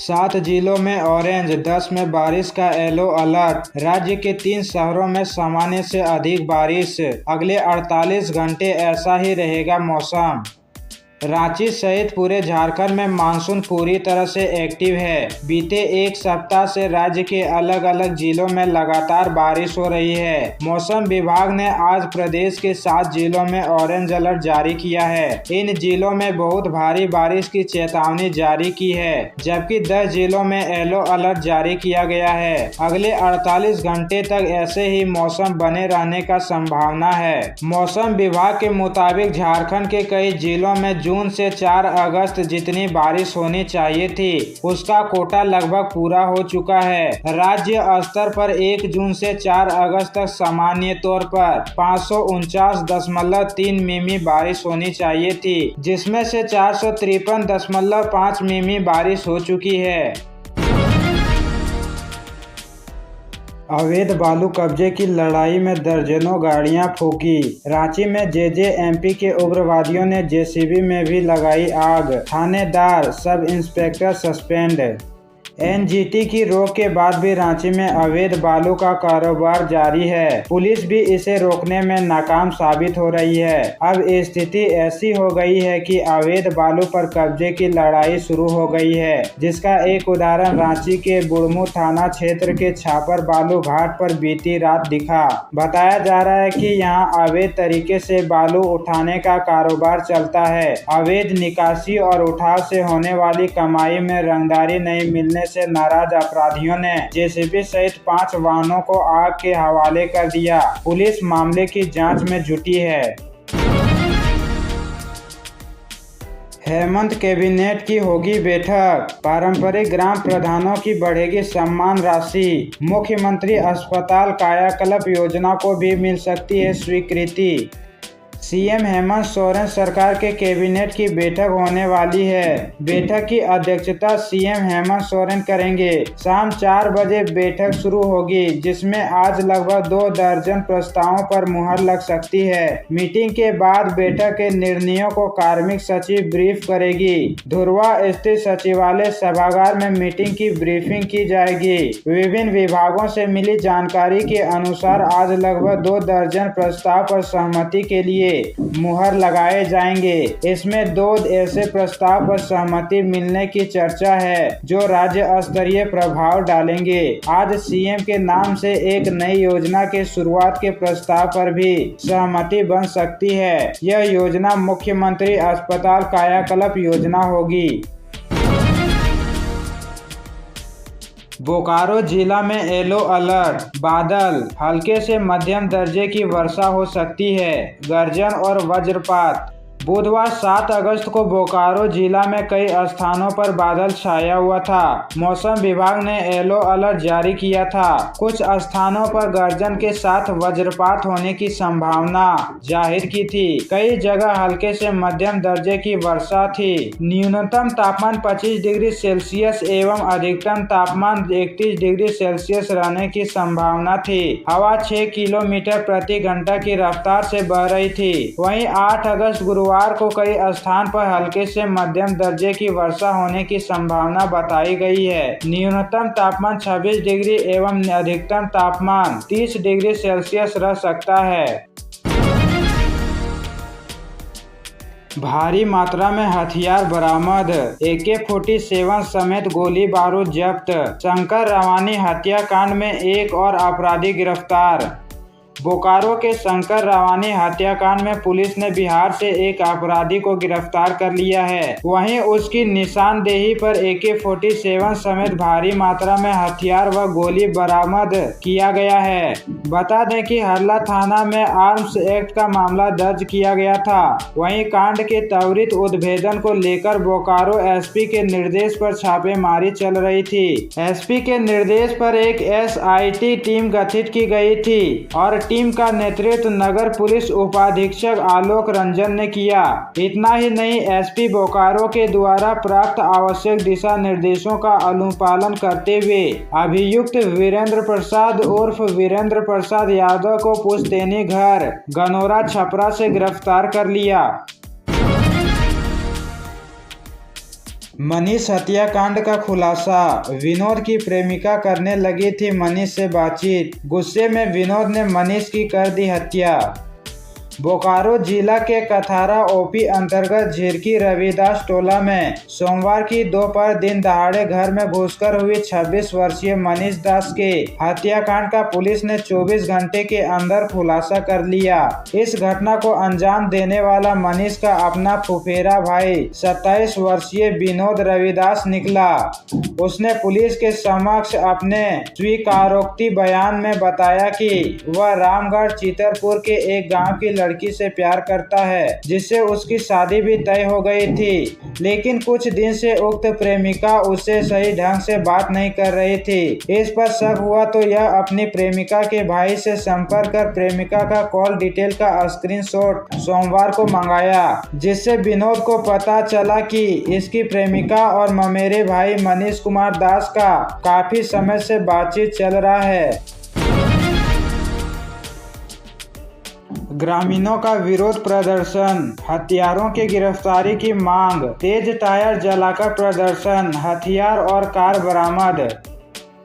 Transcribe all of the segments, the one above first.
7 जिलों में ऑरेंज, 10 में बारिश का येलो अलर्ट। राज्य के 3 शहरों में सामान्य से अधिक बारिश। अगले 48 घंटे ऐसा ही रहेगा मौसम। रांची सहित पूरे झारखंड में मानसून पूरी तरह से एक्टिव है। बीते एक सप्ताह से राज्य के अलग अलग जिलों में लगातार बारिश हो रही है। मौसम विभाग ने आज प्रदेश के 7 जिलों में ऑरेंज अलर्ट जारी किया है। इन जिलों में बहुत भारी बारिश की चेतावनी जारी की है, जबकि 10 जिलों में येलो अलर्ट जारी किया गया है। अगले 48 घंटे तक ऐसे ही मौसम बने रहने का संभावना है। मौसम विभाग के मुताबिक झारखंड के कई जिलों में जून से 4 अगस्त जितनी बारिश होनी चाहिए थी, उसका कोटा लगभग पूरा हो चुका है। राज्य स्तर पर 1 जून से 4 अगस्त तक सामान्य तौर पर 549.3 मिमी बारिश होनी चाहिए थी, जिसमें से 453.5 मिमी बारिश हो चुकी है। अवैध बालू कब्जे की लड़ाई में दर्जनों गाड़ियां फूंकी। रांची में जेजेएमपी के उग्रवादियों ने जेसीबी में भी लगाई आग। थानेदार सब इंस्पेक्टर सस्पेंड। एनजीटी की रोक के बाद भी रांची में अवैध बालू का कारोबार जारी है। पुलिस भी इसे रोकने में नाकाम साबित हो रही है। अब स्थिति ऐसी हो गई है कि अवैध बालू पर कब्जे की लड़ाई शुरू हो गई है, जिसका एक उदाहरण रांची के बुढ़मू थाना क्षेत्र के छापर बालू घाट पर बीती रात दिखा। बताया जा रहा है कि यहां अवैध तरीके से बालू उठाने का कारोबार चलता है। अवैध निकासी और उठाव से होने वाली कमाई में रंगदारी नहीं मिलने से नाराज अपराधियों ने जेसीबी सहित 5 वाहनों को आग के हवाले कर दिया। पुलिस मामले की जांच में जुटी है। हेमंत कैबिनेट की होगी बैठक। पारंपरिक ग्राम प्रधानों की बढ़ेगी सम्मान राशि। मुख्यमंत्री अस्पताल कायाकल्प योजना को भी मिल सकती है स्वीकृति। सीएम हेमंत सोरेन सरकार के कैबिनेट की बैठक होने वाली है। बैठक की अध्यक्षता सीएम हेमंत सोरेन करेंगे। शाम 4 बजे बैठक शुरू होगी, जिसमें आज लगभग 2 दर्जन प्रस्तावों पर मुहर लग सकती है। मीटिंग के बाद बैठक के निर्णयों को कार्मिक सचिव ब्रीफ करेगी। धुरवा स्थित सचिवालय सभागार में मीटिंग की ब्रीफिंग की जाएगी। विभिन्न विभागों से मिली जानकारी के अनुसार आज लगभग 2 दर्जन प्रस्ताव पर सहमति के लिए मुहर लगाए जाएंगे। इसमें 2 ऐसे प्रस्ताव पर सहमति मिलने की चर्चा है जो राज्य स्तरीय प्रभाव डालेंगे। आज सीएम के नाम से एक नई योजना के शुरुआत के प्रस्ताव पर भी सहमति बन सकती है। यह योजना मुख्यमंत्री अस्पताल कायाकल्प योजना होगी। बोकारो जिला में येलो अलर्ट। बादल, हल्के से मध्यम दर्जे की वर्षा हो सकती है। गर्जन और वज्रपात। बुधवार 7 अगस्त को बोकारो जिला में कई स्थानों पर बादल छाया हुआ था। मौसम विभाग ने येलो अलर्ट जारी किया था। कुछ स्थानों पर गर्जन के साथ वज्रपात होने की संभावना जाहिर की थी। कई जगह हल्के से मध्यम दर्जे की वर्षा थी। न्यूनतम तापमान 25 डिग्री सेल्सियस एवं अधिकतम तापमान 31 डिग्री सेल्सियस रहने की संभावना थी। हवा 6 किलोमीटर प्रति घंटा की रफ्तार से बह रही थी। वहीं 8 अगस्त गुरुवार को कई स्थान पर हल्के से मध्यम दर्जे की वर्षा होने की संभावना बताई गई है। न्यूनतम तापमान 26 डिग्री एवं अधिकतम तापमान 30 डिग्री सेल्सियस रह सकता है। भारी मात्रा में हथियार बरामद। AK-47 समेत गोली बारूद जब्त। शंकर रवानी हत्याकांड में एक और अपराधी गिरफ्तार। बोकारो के शंकर रवानी हत्याकांड में पुलिस ने बिहार से एक अपराधी को गिरफ्तार कर लिया है। वहीं उसकी निशानदेही पर AK-47 समेत भारी मात्रा में हथियार व गोली बरामद किया गया है। बता दें कि हरला थाना में आर्म्स एक्ट का मामला दर्ज किया गया था। वहीं कांड के त्वरित उद्भेदन को लेकर बोकारो एसपी के निर्देश पर छापेमारी चल रही थी। एसपी के निर्देश पर एक SIT टीम गठित की गई थी और टीम का नेतृत्व नगर पुलिस उपाधीक्षक आलोक रंजन ने किया। इतना ही नहीं, एसपी बोकारो के द्वारा प्राप्त आवश्यक दिशा निर्देशों का अनुपालन करते हुए अभियुक्त वीरेंद्र प्रसाद उर्फ वीरेंद्र प्रसाद यादव को पुश्तैनी घर गनौरा छपरा से गिरफ्तार कर लिया। मनीष हत्याकांड का खुलासा। विनोद की प्रेमिका करने लगी थी मनीष से बातचीत। गुस्से में विनोद ने मनीष की कर दी हत्या। बोकारो जिला के कथारा ओपी अंतर्गत झिरकी रविदास टोला में सोमवार की दोपहर दिन दहाड़े घर में घुसकर हुई 26 वर्षीय मनीष दास के हत्याकांड का पुलिस ने 24 घंटे के अंदर खुलासा कर लिया। इस घटना को अंजाम देने वाला मनीष का अपना फुफेरा भाई 27 वर्षीय विनोद रविदास निकला। उसने पुलिस के समक्ष अपने स्वीकारोक्ति बयान में बताया कि वह रामगढ़ चितरपुर के एक गांव की लड़की से प्यार करता है, जिससे उसकी शादी भी तय हो गई थी, लेकिन कुछ दिन से उक्त प्रेमिका उससे सही ढंग से बात नहीं कर रही थी। इस पर शक हुआ तो यह अपनी प्रेमिका के भाई से संपर्क कर प्रेमिका का कॉल डिटेल का स्क्रीनशॉट सोमवार को मंगाया, जिससे विनोद को पता चला कि इसकी प्रेमिका और ममेरे भाई मनीष कुमार दास का काफी समय से बातचीत चल रहा है। ग्रामीणों का विरोध प्रदर्शन, हथियारों की गिरफ्तारी की मांग, तेज टायर जलाकर प्रदर्शन, हथियार और कार बरामद।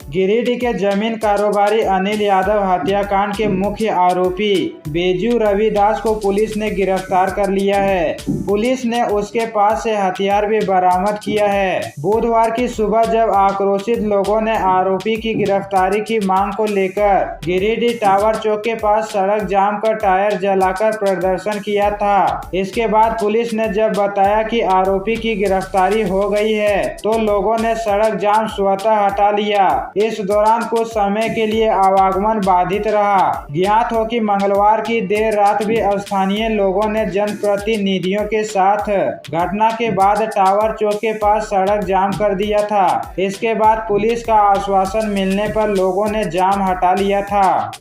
गिरिडीह के जमीन कारोबारी अनिल यादव हत्याकांड के मुख्य आरोपी बेजू रविदास को पुलिस ने गिरफ्तार कर लिया है। पुलिस ने उसके पास से हथियार भी बरामद किया है। बुधवार की सुबह जब आक्रोशित लोगों ने आरोपी की गिरफ्तारी की मांग को लेकर गिरिडीह टावर चौक के पास सड़क जाम कर टायर जलाकर प्रदर्शन किया था, इसके बाद पुलिस ने जब बताया कि आरोपी की गिरफ्तारी हो गई है तो लोगों ने सड़क जाम स्वतः हटा लिया। इस दौरान कुछ समय के लिए आवागमन बाधित रहा। ज्ञात हो कि मंगलवार की देर रात भी स्थानीय लोगों ने जनप्रतिनिधियों के साथ घटना के बाद टावर चौक के पास सड़क जाम कर दिया था। इसके बाद पुलिस का आश्वासन मिलने पर लोगों ने जाम हटा लिया था।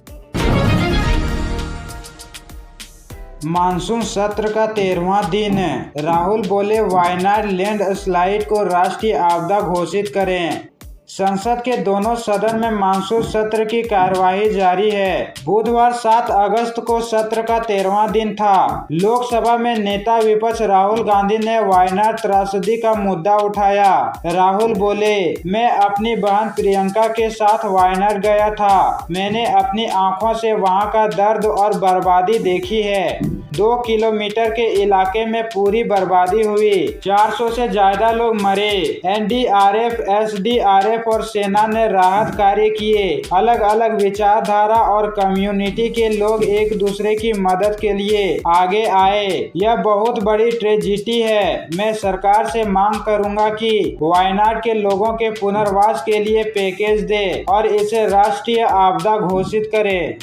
मानसून सत्र का 13वां दिन, राहुल बोले वायनाड लैंडस्लाइड को राष्ट्रीय आपदा घोषित करें। संसद के दोनों सदन में मानसून सत्र की कार्यवाही जारी है। बुधवार 7 अगस्त को सत्र का 13वां दिन था। लोकसभा में नेता विपक्ष राहुल गांधी ने वायनाड त्रासदी का मुद्दा उठाया। राहुल बोले, मैं अपनी बहन प्रियंका के साथ वायनाड गया था। मैंने अपनी आंखों से वहां का दर्द और बर्बादी देखी है। 2 किलोमीटर के इलाके में पूरी बर्बादी हुई। 400 से ज्यादा लोग मरे। एनडीआरएफ, एसडीआरएफ और सेना ने राहत कार्य किए। अलग अलग विचारधारा और कम्युनिटी के लोग एक दूसरे की मदद के लिए आगे आए। यह बहुत बड़ी ट्रेजेडी है। मैं सरकार से मांग करूंगा कि वायनाड के लोगों के पुनर्वास के लिए पैकेज दे और इसे राष्ट्रीय आपदा घोषित करे।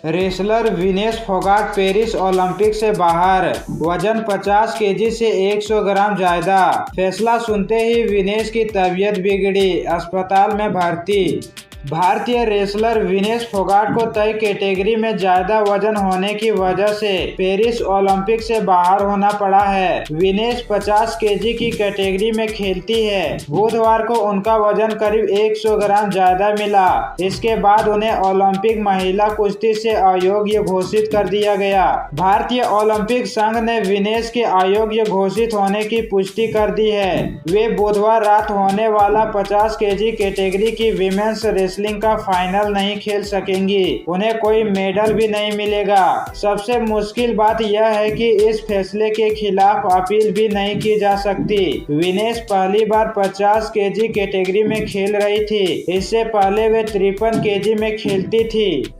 Wrestler Vinesh Phogat Paris Olympic से बाहर, वजन 50 केजी से 100 ग्राम ज्यादा। फैसला सुनते ही विनेश की तबीयत बिगड़ी, अस्पताल में भर्ती। भारतीय रेसलर विनेश फोगाट को तय कैटेगरी में ज्यादा वजन होने की वजह से पेरिस ओलंपिक से बाहर होना पड़ा है। विनेश 50 केजी की कैटेगरी में खेलती है। बुधवार को उनका वजन करीब 100 ग्राम ज्यादा मिला। इसके बाद उन्हें ओलंपिक महिला कुश्ती से अयोग्य घोषित कर दिया गया। भारतीय ओलंपिक संघ ने विनेश के अयोग्य घोषित होने की पुष्टि कर दी है। वे बुधवार रात होने वाला 50 केजी कैटेगरी की विमेंस रेसलिंग का फाइनल नहीं खेल सकेंगी। उन्हें कोई मेडल भी नहीं मिलेगा। सबसे मुश्किल बात यह है कि इस फैसले के खिलाफ अपील भी नहीं की जा सकती। विनेश पहली बार 50 केजी कैटेगरी में खेल रही थी। इससे पहले वे 53 केजी में खेलती थी।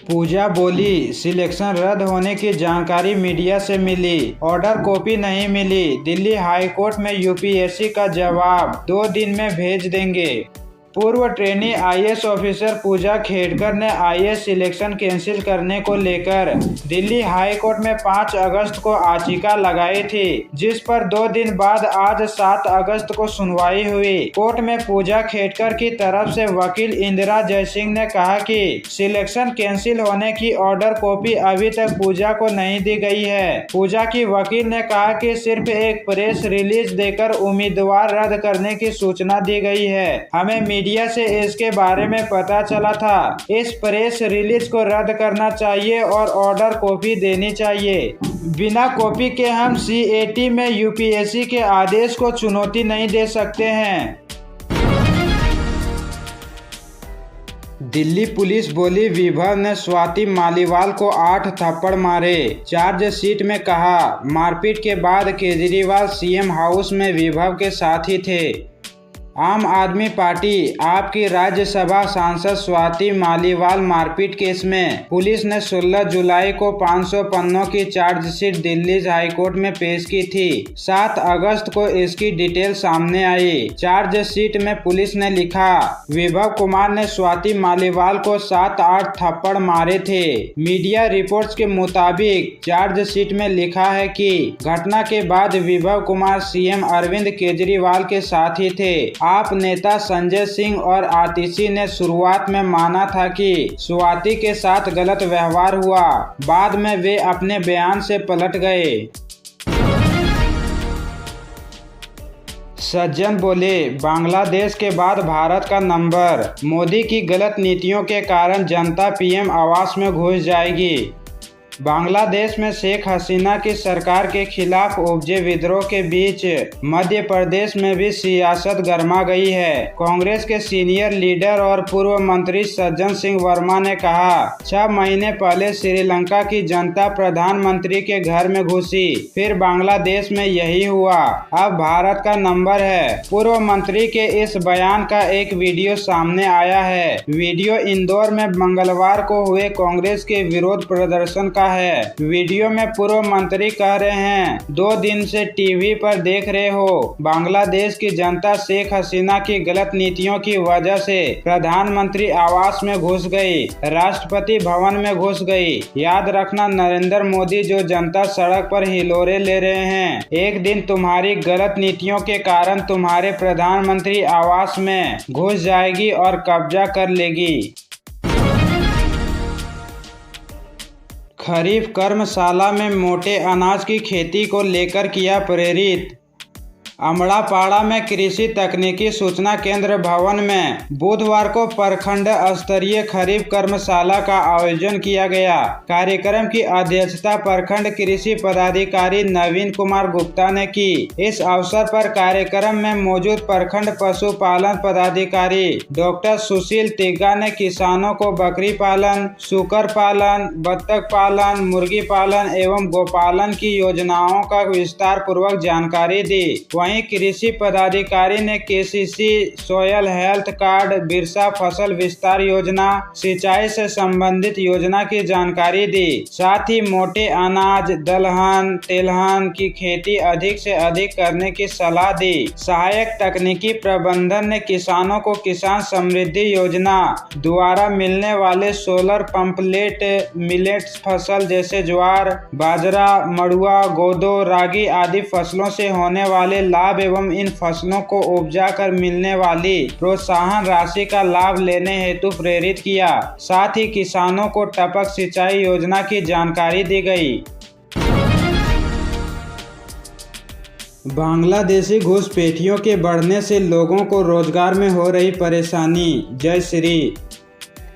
पूजा बोली, सिलेक्शन रद्द होने की जानकारी मीडिया से मिली, ऑर्डर कॉपी नहीं मिली। दिल्ली हाई कोर्ट में यूपीएससी का जवाब 2 दिन में भेज देंगे। पूर्व ट्रेनी आईएएस ऑफिसर पूजा खेड़कर ने आईएएस सिलेक्शन कैंसिल करने को लेकर दिल्ली हाई कोर्ट में 5 अगस्त को याचिका लगाई थी, जिस पर 2 दिन बाद आज 7 अगस्त को सुनवाई हुई। कोर्ट में पूजा खेड़कर की तरफ से वकील इंदिरा जयसिंह ने कहा कि सिलेक्शन कैंसिल होने की ऑर्डर कॉपी अभी तक पूजा को नहीं दी गई है। पूजा की वकील ने कहा कि सिर्फ एक प्रेस रिलीज देकर उम्मीदवार रद्द करने की सूचना दी गई है। हमें मीडिया मीडिया से इसके बारे में पता चला था। इस प्रेस रिलीज को रद्द करना चाहिए और ऑर्डर कॉपी देनी चाहिए। बिना कॉपी के हम CAT में UPSC के आदेश को चुनौती नहीं दे सकते हैं। दिल्ली पुलिस बोली, विभव ने स्वाति मालीवाल को 8 थप्पड़ मारे। चार्जशीट में कहा, मारपीट के बाद केजरीवाल CM हाउस में विभव के साथ ही थे। आम आदमी पार्टी आपकी राज्यसभा सांसद स्वाति मालीवाल मारपीट केस में पुलिस ने 16 जुलाई को 500 पन्नों की चार्जशीट दिल्ली हाईकोर्ट में पेश की थी। 7 अगस्त को इसकी डिटेल सामने आई। चार्जशीट में पुलिस ने लिखा, विभव कुमार ने स्वाति मालीवाल को 7-8 थप्पड़ मारे थे। मीडिया रिपोर्ट्स के मुताबिक चार्जशीट में लिखा है कि घटना के बाद विभव कुमार CM अरविंद केजरीवाल के साथ ही थे। आप नेता संजय सिंह और आतिशी ने शुरुआत में माना था कि स्वाति के साथ गलत व्यवहार हुआ। बाद में वे अपने बयान से पलट गए। सज्जन बोले, बांग्लादेश के बाद भारत का नंबर। मोदी की गलत नीतियों के कारण जनता PM आवास में घुस जाएगी। बांग्लादेश में शेख हसीना की सरकार के खिलाफ उपजे विद्रोह के बीच मध्य प्रदेश में भी सियासत गर्मा गई है। कांग्रेस के सीनियर लीडर और पूर्व मंत्री सज्जन सिंह वर्मा ने कहा, 6 महीने पहले श्रीलंका की जनता प्रधानमंत्री के घर में घुसी, फिर बांग्लादेश में यही हुआ। अब भारत का नंबर है। पूर्व मंत्री के इस बयान का एक वीडियो सामने आया है। वीडियो इंदौर में मंगलवार को हुए कांग्रेस के विरोध प्रदर्शन का है। वीडियो में पूर्व मंत्री कह रहे हैं, 2 दिन से टीवी पर देख रहे हो, बांग्लादेश की जनता शेख हसीना की गलत नीतियों की वजह से प्रधानमंत्री आवास में घुस गई, राष्ट्रपति भवन में घुस गई। याद रखना, नरेंद्र मोदी जो जनता सड़क पर हिलोरे ले रहे हैं, एक दिन तुम्हारी गलत नीतियों के कारण तुम्हारे प्रधानमंत्री आवास में घुस जाएगी और कब्जा कर लेगी। खरीफ कर्मशाला में मोटे अनाज की खेती को लेकर किया प्रेरित। अमड़ापाड़ा में कृषि तकनीकी सूचना केंद्र भवन में बुधवार को प्रखंड स्तरीय खरीफ कर्मशाला का आयोजन किया गया। कार्यक्रम की अध्यक्षता प्रखंड कृषि पदाधिकारी नवीन कुमार गुप्ता ने की। इस अवसर पर कार्यक्रम में मौजूद प्रखंड पशुपालन पदाधिकारी डॉक्टर सुशील तिग्गा ने किसानों को बकरी पालन, सूकर पालन, बत्तख पालन, मुर्गी पालन एवं गोपालन की योजनाओं का विस्तार पूर्वक जानकारी दी। वहीं कृषि पदाधिकारी ने KCC soil health card, Birsa फसल विस्तार योजना, सिंचाई से संबंधित योजना की जानकारी दी। साथ ही मोटे अनाज, दलहन, तिलहन की खेती अधिक से अधिक करने की सलाह दी। सहायक तकनीकी प्रबंधन ने किसानों को किसान समृद्धि योजना द्वारा मिलने वाले सोलर पंपलेट, मिलेट्स फसल जैसे ज्वार, बाजरा, मड़ुआ, गोदो, रागी आदि फसलों से होने वाले लाभ एवं इन फसलों को उपजाकर मिलने वाली प्रोत्साहन राशि का लाभ लेने हेतु प्रेरित किया। साथ ही किसानों को टपक सिंचाई योजना की जानकारी दी गई। बांग्लादेशी घुसपैठियों के बढ़ने से लोगों को रोजगार में हो रही परेशानी। जय श्री।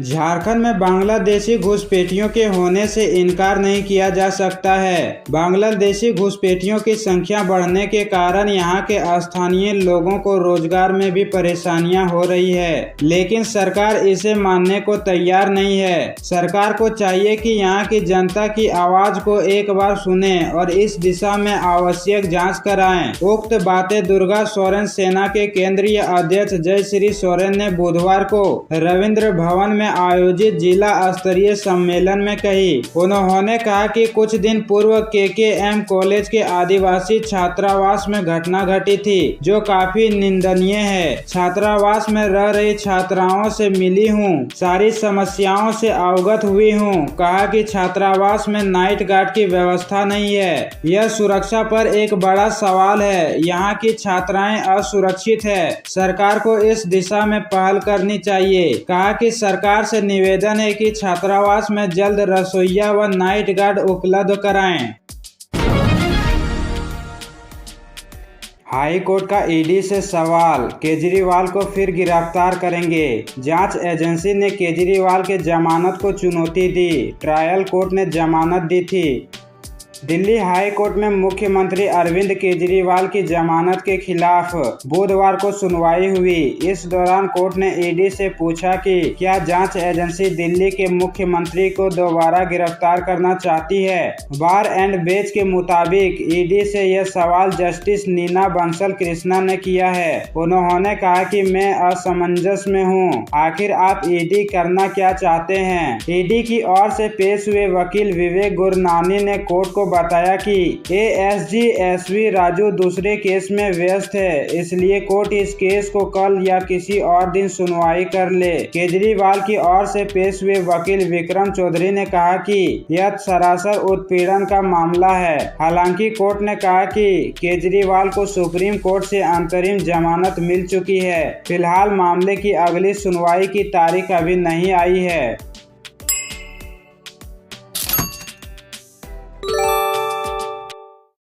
झारखंड में बांग्लादेशी घुसपैठियों के होने से इनकार नहीं किया जा सकता है। बांग्लादेशी घुसपैठियों की संख्या बढ़ने के कारण यहाँ के स्थानीय लोगों को रोजगार में भी परेशानियां हो रही है, लेकिन सरकार इसे मानने को तैयार नहीं है। सरकार को चाहिए कि यहाँ की जनता की आवाज को एक बार सुने और इस दिशा में आवश्यक जांच कराएं। उक्त बातें दुर्गा सोरेन सेना के केंद्रीय अध्यक्ष जय श्री सोरेन ने बुधवार को रविंद्र भवन में आयोजित जिला स्तरीय सम्मेलन में कही। उन्होंने कहा कि कुछ दिन पूर्व KKM कॉलेज के आदिवासी छात्रावास में घटना घटी थी, जो काफी निंदनीय है। छात्रावास में रह रही छात्राओं से मिली हूँ, सारी समस्याओं से अवगत हुई हूँ। कहा कि छात्रावास में नाइट गार्ड की व्यवस्था नहीं है। यह सुरक्षा पर एक बड़ा सवाल है। यहाँ की छात्राएं असुरक्षित है। सरकार को इस दिशा में पहल करनी चाहिए। कहा कि सरकार से निवेदन है कि छात्रावास में जल्द रसोइया व नाइट गार्ड उपलब्ध कराएं। हाई कोर्ट का ईडी से सवाल, केजरीवाल को फिर गिरफ्तार करेंगे। जांच एजेंसी ने केजरीवाल के जमानत को चुनौती दी। ट्रायल कोर्ट ने जमानत दी थी। दिल्ली हाई कोर्ट में मुख्यमंत्री अरविंद केजरीवाल की जमानत के खिलाफ बुधवार को सुनवाई हुई। इस दौरान कोर्ट ने ईडी से पूछा कि क्या जांच एजेंसी दिल्ली के मुख्यमंत्री को दोबारा गिरफ्तार करना चाहती है। बार एंड बेंच के मुताबिक ईडी से यह सवाल जस्टिस नीना बंसल कृष्णा ने किया है। उन्होंने कहा कि मैं असमंजस में हूँ, आखिर आप ईडी करना क्या चाहते हैं। ईडी की ओर से पेश हुए वकील विवेक गुरनानी ने कोर्ट को बताया कि एएसजी एसवी राजू दूसरे केस में व्यस्त है, इसलिए कोर्ट इस केस को कल या किसी और दिन सुनवाई कर ले। केजरीवाल की ओर से पेश हुए वकील विक्रम चौधरी ने कहा कि यह सरासर उत्पीड़न का मामला है। हालांकि कोर्ट ने कहा कि केजरीवाल को सुप्रीम कोर्ट से अंतरिम जमानत मिल चुकी है। फिलहाल मामले की अगली सुनवाई की तारीख अभी नहीं आई है।